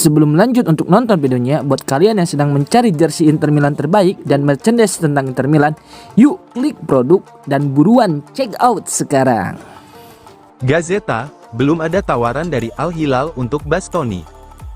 Sebelum lanjut untuk nonton videonya, buat kalian yang sedang mencari jersey Inter Milan terbaik dan merchandise tentang Inter Milan, yuk klik produk dan buruan check out sekarang. Gazzetta, belum ada tawaran dari Al Hilal untuk Bastoni.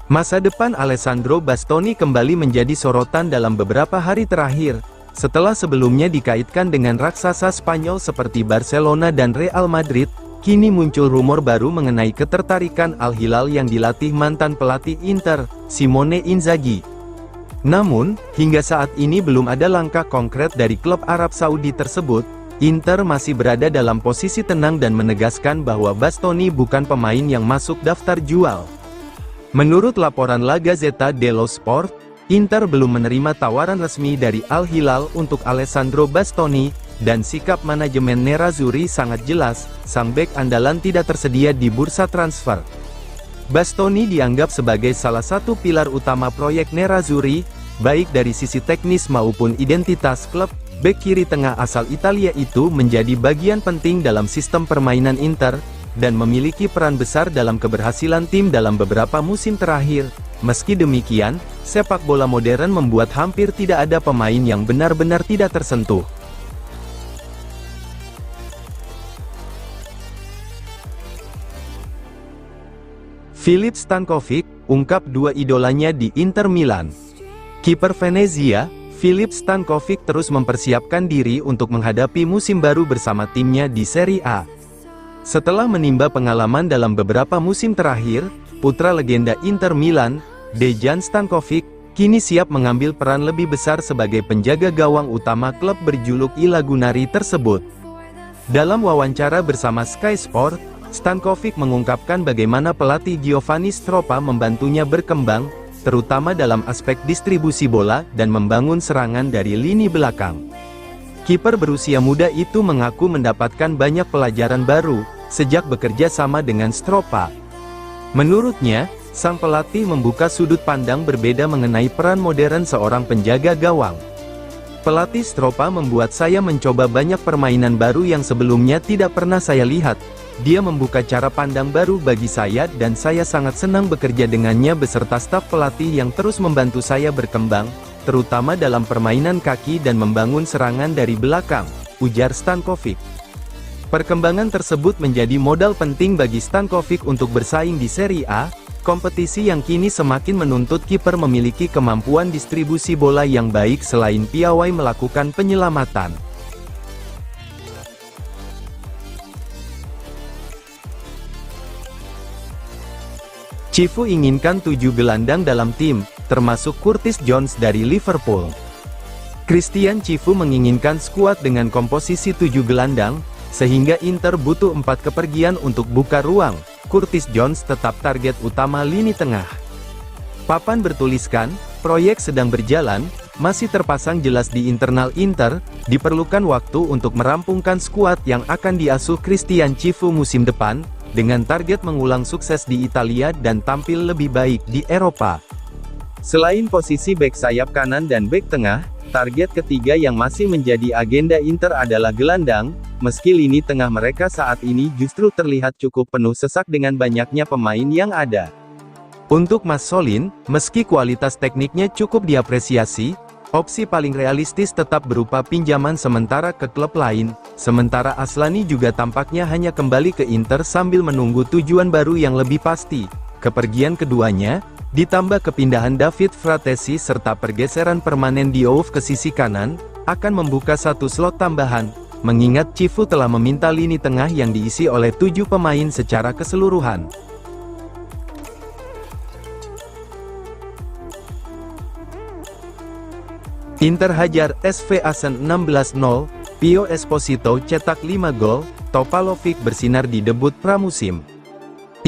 Masa depan Alessandro Bastoni kembali menjadi sorotan dalam beberapa hari terakhir, setelah sebelumnya dikaitkan dengan raksasa Spanyol seperti Barcelona dan Real Madrid. Kini muncul rumor baru mengenai ketertarikan Al Hilal yang dilatih mantan pelatih Inter, Simone Inzaghi. Namun, hingga saat ini belum ada langkah konkret dari klub Arab Saudi tersebut. Inter masih berada dalam posisi tenang dan menegaskan bahwa Bastoni bukan pemain yang masuk daftar jual. Menurut laporan La Gazzetta dello Sport, Inter belum menerima tawaran resmi dari Al Hilal untuk Alessandro Bastoni, dan sikap manajemen Nerazzurri sangat jelas, sang bek andalan tidak tersedia di bursa transfer. Bastoni dianggap sebagai salah satu pilar utama proyek Nerazzurri, baik dari sisi teknis maupun identitas klub. Bek kiri tengah asal Italia itu menjadi bagian penting dalam sistem permainan Inter, dan memiliki peran besar dalam keberhasilan tim dalam beberapa musim terakhir. Meski demikian, sepak bola modern membuat hampir tidak ada pemain yang benar-benar tidak tersentuh. Filip Stankovic, ungkap dua idolanya di Inter Milan. Kiper Venezia, Filip Stankovic terus mempersiapkan diri untuk menghadapi musim baru bersama timnya di Serie A. Setelah menimba pengalaman dalam beberapa musim terakhir, putra legenda Inter Milan, Dejan Stankovic, kini siap mengambil peran lebih besar sebagai penjaga gawang utama klub berjuluk I Lagunari tersebut. Dalam wawancara bersama Sky Sport, Stankovic mengungkapkan bagaimana pelatih Giovanni Stropa membantunya berkembang, terutama dalam aspek distribusi bola dan membangun serangan dari lini belakang. Kiper berusia muda itu mengaku mendapatkan banyak pelajaran baru sejak bekerja sama dengan Stropa. Menurutnya, sang pelatih membuka sudut pandang berbeda mengenai peran modern seorang penjaga gawang. Pelatih Stropa membuat saya mencoba banyak permainan baru yang sebelumnya tidak pernah saya lihat. Dia membuka cara pandang baru bagi saya dan saya sangat senang bekerja dengannya beserta staf pelatih yang terus membantu saya berkembang, terutama dalam permainan kaki dan membangun serangan dari belakang, ujar Stankovic. Perkembangan tersebut menjadi modal penting bagi Stankovic untuk bersaing di Serie A, kompetisi yang kini semakin menuntut kiper memiliki kemampuan distribusi bola yang baik selain piawai melakukan penyelamatan. Cifu inginkan 7 gelandang dalam tim, termasuk Curtis Jones dari Liverpool. Christian Cifu menginginkan skuad dengan komposisi 7 gelandang, sehingga Inter butuh 4 kepergian untuk buka ruang. Curtis Jones tetap target utama lini tengah. Papan bertuliskan, proyek sedang berjalan, masih terpasang jelas di internal Inter, diperlukan waktu untuk merampungkan skuad yang akan diasuh Christian Cifu musim depan, dengan target mengulang sukses di Italia dan tampil lebih baik di Eropa. Selain posisi bek sayap kanan dan bek tengah, target ketiga yang masih menjadi agenda Inter adalah gelandang, meski lini tengah mereka saat ini justru terlihat cukup penuh sesak dengan banyaknya pemain yang ada. Untuk Masolin, meski kualitas tekniknya cukup diapresiasi, opsi paling realistis tetap berupa pinjaman sementara ke klub lain, sementara Aslani juga tampaknya hanya kembali ke Inter sambil menunggu tujuan baru yang lebih pasti. Kepergian keduanya, ditambah kepindahan David Fratesi serta pergeseran permanen Diouf ke sisi kanan, akan membuka satu slot tambahan, mengingat Cifu telah meminta lini tengah yang diisi oleh 7 pemain secara keseluruhan. Inter hajar SV Asen 16-0, Pio Esposito cetak 5 gol, Topalovic bersinar di debut pramusim.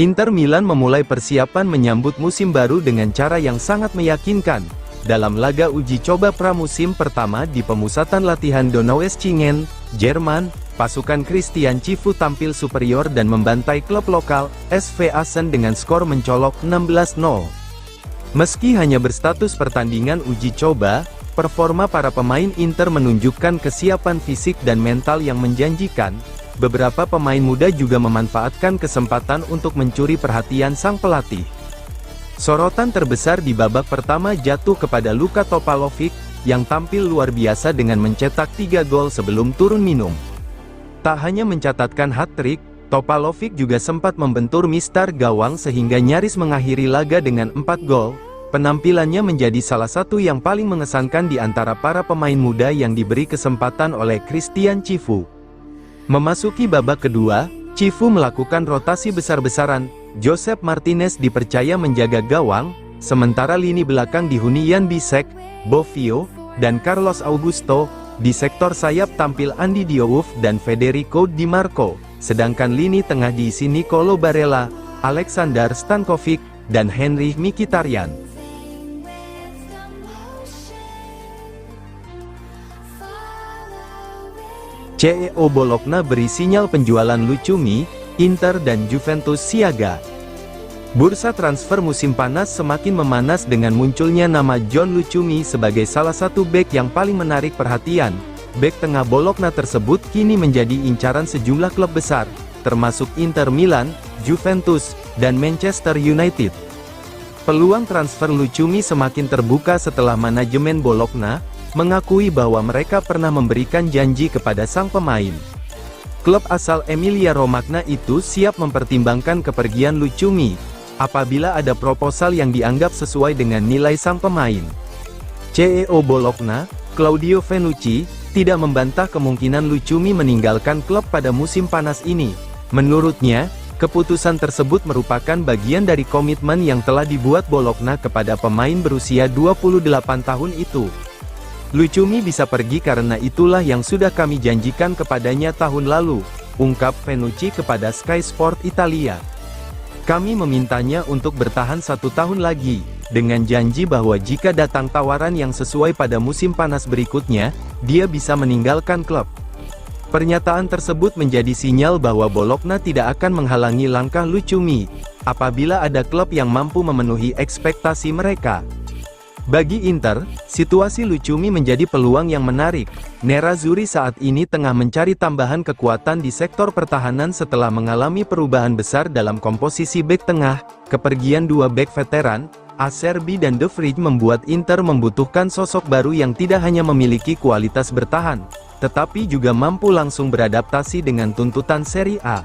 Inter Milan memulai persiapan menyambut musim baru dengan cara yang sangat meyakinkan. Dalam laga uji coba pramusim pertama di pemusatan latihan Donaueschingen, Jerman, pasukan Christian Cifu tampil superior dan membantai klub lokal, SV Asen dengan skor mencolok 16-0. Meski hanya berstatus pertandingan uji coba, performa para pemain Inter menunjukkan kesiapan fisik dan mental yang menjanjikan. Beberapa pemain muda juga memanfaatkan kesempatan untuk mencuri perhatian sang pelatih. Sorotan terbesar di babak pertama jatuh kepada Luka Topalovic, yang tampil luar biasa dengan mencetak 3 gol sebelum turun minum. Tak hanya mencatatkan hat-trick, Topalovic juga sempat membentur mistar gawang sehingga nyaris mengakhiri laga dengan 4 gol. Penampilannya menjadi salah satu yang paling mengesankan di antara para pemain muda yang diberi kesempatan oleh Christian Cifu. Memasuki babak kedua, Cifu melakukan rotasi besar-besaran. Josep Martinez dipercaya menjaga gawang, sementara lini belakang dihuni Jan Bisek, Bovio, dan Carlos Augusto. Di sektor sayap tampil Andy Diouf dan Federico Di Marco, sedangkan lini tengah diisi Nicolo Barella, Alexander Stankovic, dan Henry Mkhitaryan. CEO Bologna beri sinyal penjualan Lucumi, Inter dan Juventus siaga. Bursa transfer musim panas semakin memanas dengan munculnya nama John Lucumi sebagai salah satu bek yang paling menarik perhatian. Bek tengah Bologna tersebut kini menjadi incaran sejumlah klub besar, termasuk Inter Milan, Juventus, dan Manchester United. Peluang transfer Lucumi semakin terbuka setelah manajemen Bologna mengakui bahwa mereka pernah memberikan janji kepada sang pemain. Klub asal Emilia-Romagna itu siap mempertimbangkan kepergian Lucumi, apabila ada proposal yang dianggap sesuai dengan nilai sang pemain. CEO Bologna, Claudio Fenucci, tidak membantah kemungkinan Lucumi meninggalkan klub pada musim panas ini. Menurutnya, keputusan tersebut merupakan bagian dari komitmen yang telah dibuat Bologna kepada pemain berusia 28 tahun itu. Lucumi bisa pergi karena itulah yang sudah kami janjikan kepadanya tahun lalu, ungkap Fenucci kepada Sky Sport Italia. Kami memintanya untuk bertahan 1 tahun lagi, dengan janji bahwa jika datang tawaran yang sesuai pada musim panas berikutnya, dia bisa meninggalkan klub. Pernyataan tersebut menjadi sinyal bahwa Bologna tidak akan menghalangi langkah Lucumi, apabila ada klub yang mampu memenuhi ekspektasi mereka. Bagi Inter, situasi Lucumi menjadi peluang yang menarik. Nerazzurri saat ini tengah mencari tambahan kekuatan di sektor pertahanan setelah mengalami perubahan besar dalam komposisi bek tengah. Kepergian 2 bek veteran, Acerbi dan De Vrij, membuat Inter membutuhkan sosok baru yang tidak hanya memiliki kualitas bertahan, tetapi juga mampu langsung beradaptasi dengan tuntutan Serie A.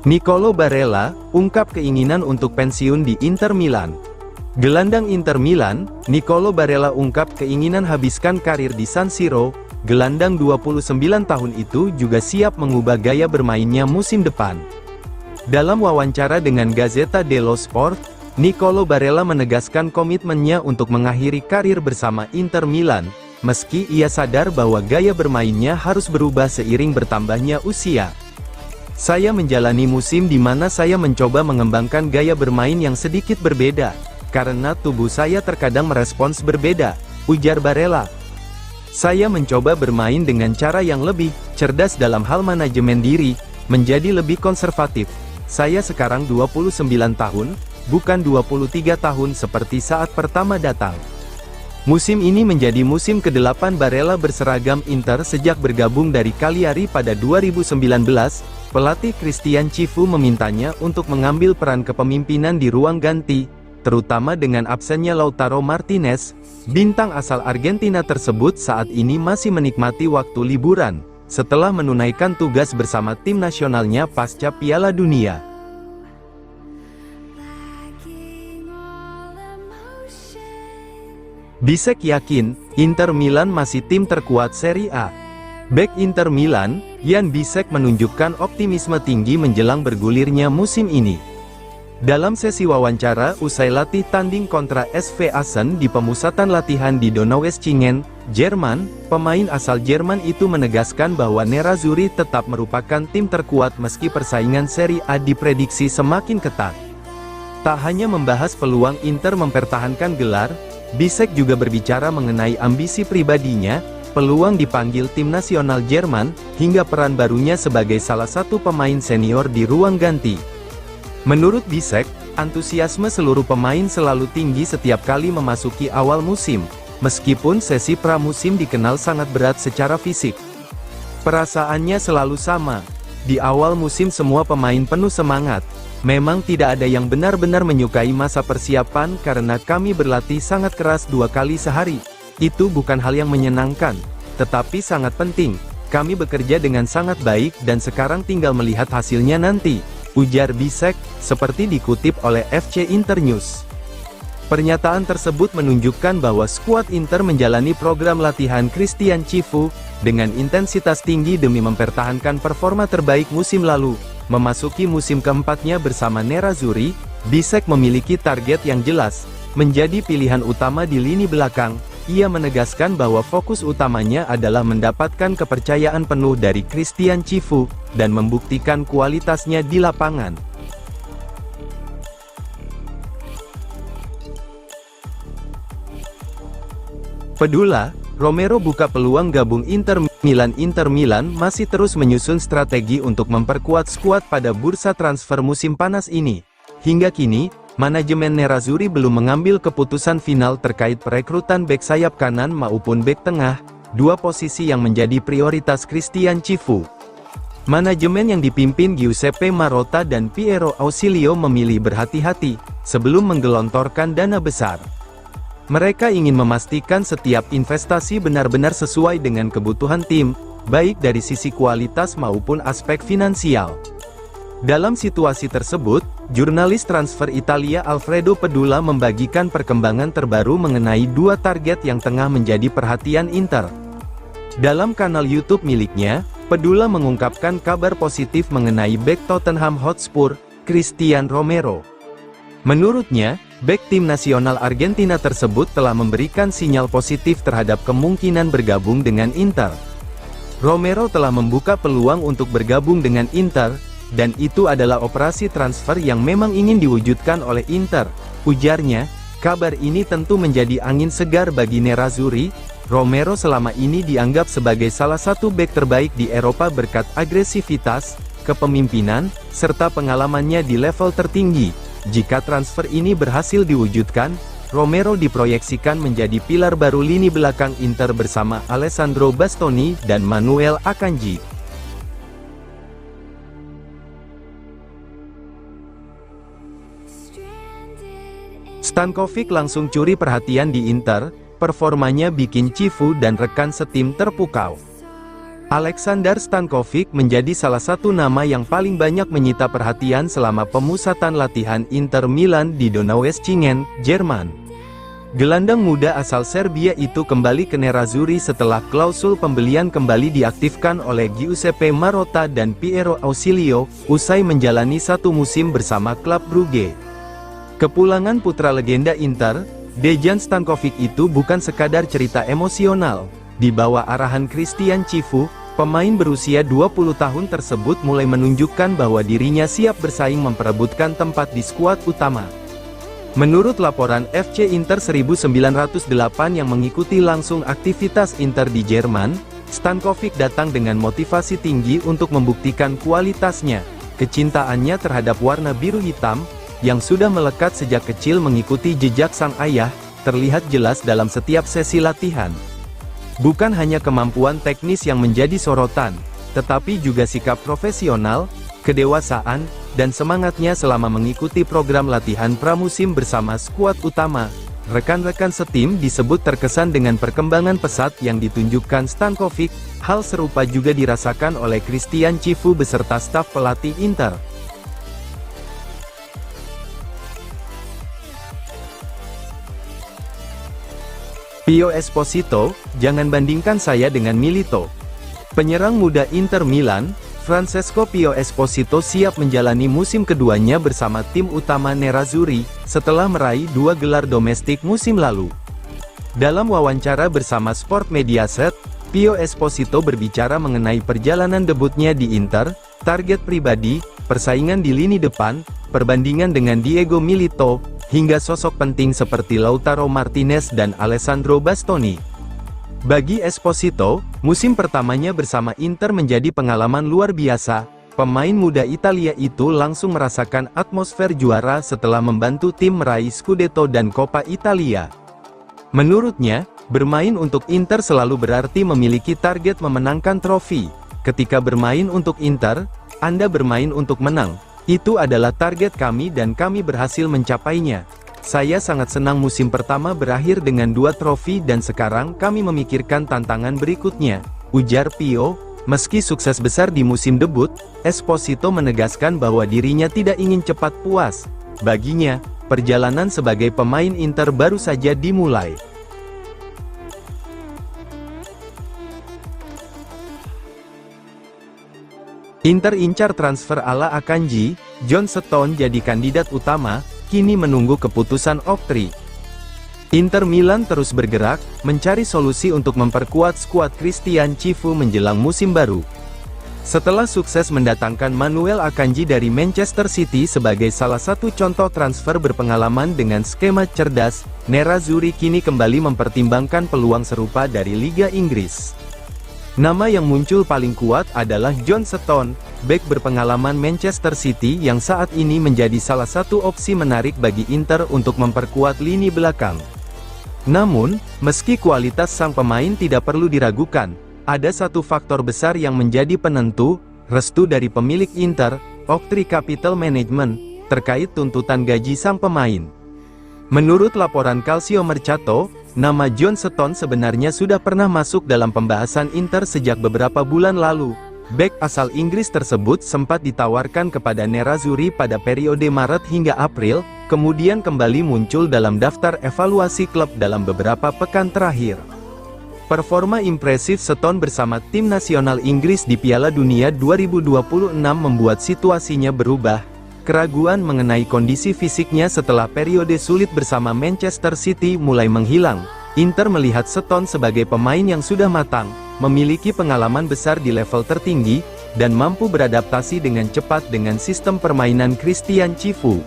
Nicolo Barella ungkap keinginan untuk pensiun di Inter Milan. Gelandang Inter Milan, Nicolo Barella ungkap keinginan habiskan karir di San Siro. Gelandang 29 tahun itu juga siap mengubah gaya bermainnya musim depan. Dalam wawancara dengan Gazzetta dello Sport, Nicolo Barella menegaskan komitmennya untuk mengakhiri karir bersama Inter Milan, meski ia sadar bahwa gaya bermainnya harus berubah seiring bertambahnya usia. Saya menjalani musim di mana saya mencoba mengembangkan gaya bermain yang sedikit berbeda, karena tubuh saya terkadang merespons berbeda, ujar Barella. Saya mencoba bermain dengan cara yang lebih cerdas dalam hal manajemen diri, menjadi lebih konservatif. Saya sekarang 29 tahun, bukan 23 tahun seperti saat pertama datang. Musim ini menjadi musim ke-8 Barella berseragam Inter sejak bergabung dari Cagliari pada 2019. Pelatih Christian Cifu memintanya untuk mengambil peran kepemimpinan di ruang ganti, terutama dengan absennya Lautaro Martinez. Bintang asal Argentina tersebut saat ini masih menikmati waktu liburan, setelah menunaikan tugas bersama tim nasionalnya pasca Piala Dunia. Bisek yakin, Inter Milan masih tim terkuat Serie A. Bek Inter Milan, Jan Bisek menunjukkan optimisme tinggi menjelang bergulirnya musim ini. Dalam sesi wawancara usai latih tanding kontra SV Assen di pemusatan latihan di Donaueschingen, Jerman, pemain asal Jerman itu menegaskan bahwa Nerazzurri tetap merupakan tim terkuat meski persaingan Serie A diprediksi semakin ketat. Tak hanya membahas peluang Inter mempertahankan gelar, Bisek juga berbicara mengenai ambisi pribadinya, peluang dipanggil tim nasional Jerman, hingga peran barunya sebagai salah satu pemain senior di ruang ganti. Menurut Bisek, antusiasme seluruh pemain selalu tinggi setiap kali memasuki awal musim, meskipun sesi pramusim dikenal sangat berat secara fisik. Perasaannya selalu sama. Di awal musim semua pemain penuh semangat. Memang tidak ada yang benar-benar menyukai masa persiapan karena kami berlatih sangat keras 2 kali sehari. Itu bukan hal yang menyenangkan, tetapi sangat penting. Kami bekerja dengan sangat baik dan sekarang tinggal melihat hasilnya nanti, ujar Bisek, seperti dikutip oleh FC Internews. Pernyataan tersebut menunjukkan bahwa skuad Inter menjalani program latihan Christian Cifu dengan intensitas tinggi demi mempertahankan performa terbaik musim lalu. Memasuki musim keempatnya bersama Nerazzurri, Bisek memiliki target yang jelas, menjadi pilihan utama di lini belakang. Ia menegaskan bahwa fokus utamanya adalah mendapatkan kepercayaan penuh dari Christian Cifu dan membuktikan kualitasnya di lapangan. Pedula, Romero buka peluang gabung Inter Milan. Inter Milan masih terus menyusun strategi untuk memperkuat skuad pada bursa transfer musim panas ini. Hingga kini, manajemen Nerazzurri belum mengambil keputusan final terkait perekrutan bek sayap kanan maupun bek tengah, 2 posisi yang menjadi prioritas Christian Cifu. Manajemen yang dipimpin Giuseppe Marotta dan Piero Ausilio memilih berhati-hati sebelum menggelontorkan dana besar. Mereka ingin memastikan setiap investasi benar-benar sesuai dengan kebutuhan tim, baik dari sisi kualitas maupun aspek finansial. Dalam situasi tersebut, jurnalis transfer Italia Alfredo Pedula membagikan perkembangan terbaru mengenai 2 target yang tengah menjadi perhatian Inter. Dalam kanal YouTube miliknya, Pedula mengungkapkan kabar positif mengenai bek Tottenham Hotspur, Christian Romero. Menurutnya, bek tim nasional Argentina tersebut telah memberikan sinyal positif terhadap kemungkinan bergabung dengan Inter. Romero telah membuka peluang untuk bergabung dengan Inter, dan itu adalah operasi transfer yang memang ingin diwujudkan oleh Inter, ujarnya. Kabar ini tentu menjadi angin segar bagi Nerazzurri. Romero selama ini dianggap sebagai salah satu bek terbaik di Eropa berkat agresivitas, kepemimpinan, serta pengalamannya di level tertinggi. Jika transfer ini berhasil diwujudkan, Romero diproyeksikan menjadi pilar baru lini belakang Inter bersama Alessandro Bastoni dan Manuel Akanji. Stankovic langsung curi perhatian di Inter, performanya bikin Cifu dan rekan setim terpukau. Aleksandar Stankovic menjadi salah satu nama yang paling banyak menyita perhatian selama pemusatan latihan Inter Milan di Donaueschingen, Jerman. Gelandang muda asal Serbia itu kembali ke Nerazzurri setelah klausul pembelian kembali diaktifkan oleh Giuseppe Marotta dan Piero Ausilio, usai menjalani 1 musim bersama klub Brugge. Kepulangan putra legenda Inter, Dejan Stankovic itu bukan sekadar cerita emosional. Di bawah arahan Christian Cifu, pemain berusia 20 tahun tersebut mulai menunjukkan bahwa dirinya siap bersaing memperebutkan tempat di skuad utama. Menurut laporan FC Inter 1908 yang mengikuti langsung aktivitas Inter di Jerman, Stankovic datang dengan motivasi tinggi untuk membuktikan kualitasnya. Kecintaannya terhadap warna biru hitam, yang sudah melekat sejak kecil mengikuti jejak sang ayah, terlihat jelas dalam setiap sesi latihan. Bukan hanya kemampuan teknis yang menjadi sorotan, tetapi juga sikap profesional, kedewasaan, dan semangatnya selama mengikuti program latihan pramusim bersama skuad utama. Rekan-rekan setim disebut terkesan dengan perkembangan pesat yang ditunjukkan Stankovic. Hal serupa juga dirasakan oleh Christian Cifu beserta staf pelatih Inter. Pio Esposito, jangan bandingkan saya dengan Milito. Penyerang muda Inter Milan, Francesco Pio Esposito siap menjalani musim keduanya bersama tim utama Nerazzurri, setelah meraih 2 gelar domestik musim lalu. Dalam wawancara bersama Sport Mediaset, Pio Esposito berbicara mengenai perjalanan debutnya di Inter, target pribadi, persaingan di lini depan, perbandingan dengan Diego Milito, hingga sosok penting seperti Lautaro Martinez dan Alessandro Bastoni. Bagi Esposito, musim pertamanya bersama Inter menjadi pengalaman luar biasa. Pemain muda Italia itu langsung merasakan atmosfer juara setelah membantu tim meraih Scudetto dan Coppa Italia. Menurutnya, bermain untuk Inter selalu berarti memiliki target memenangkan trofi. Ketika bermain untuk Inter, Anda bermain untuk menang. Itu adalah target kami dan kami berhasil mencapainya. Saya sangat senang musim pertama berakhir dengan 2 trofi dan sekarang kami memikirkan tantangan berikutnya, ujar Pio. Meski sukses besar di musim debut, Esposito menegaskan bahwa dirinya tidak ingin cepat puas. Baginya, perjalanan sebagai pemain Inter baru saja dimulai. Inter incar transfer ala Akanji, John Stones jadi kandidat utama, kini menunggu keputusan Oktri. Inter Milan terus bergerak, mencari solusi untuk memperkuat skuad Christian Cifu menjelang musim baru. Setelah sukses mendatangkan Manuel Akanji dari Manchester City sebagai salah satu contoh transfer berpengalaman dengan skema cerdas, Nerazzurri kini kembali mempertimbangkan peluang serupa dari Liga Inggris. Nama yang muncul paling kuat adalah John Stones, bek berpengalaman Manchester City yang saat ini menjadi salah satu opsi menarik bagi Inter untuk memperkuat lini belakang. Namun, meski kualitas sang pemain tidak perlu diragukan, ada satu faktor besar yang menjadi penentu, restu dari pemilik Inter, Oktri Capital Management, terkait tuntutan gaji sang pemain. Menurut laporan Calcio Mercato, nama John Stones sebenarnya sudah pernah masuk dalam pembahasan Inter sejak beberapa bulan lalu. Bek asal Inggris tersebut sempat ditawarkan kepada Nerazzurri pada periode Maret hingga April, kemudian kembali muncul dalam daftar evaluasi klub dalam beberapa pekan terakhir. Performa impresif Stones bersama tim nasional Inggris di Piala Dunia 2026 membuat situasinya berubah. Keraguan mengenai kondisi fisiknya setelah periode sulit bersama Manchester City mulai menghilang. Inter melihat Stones sebagai pemain yang sudah matang, memiliki pengalaman besar di level tertinggi, dan mampu beradaptasi dengan cepat dengan sistem permainan Christian Cifu.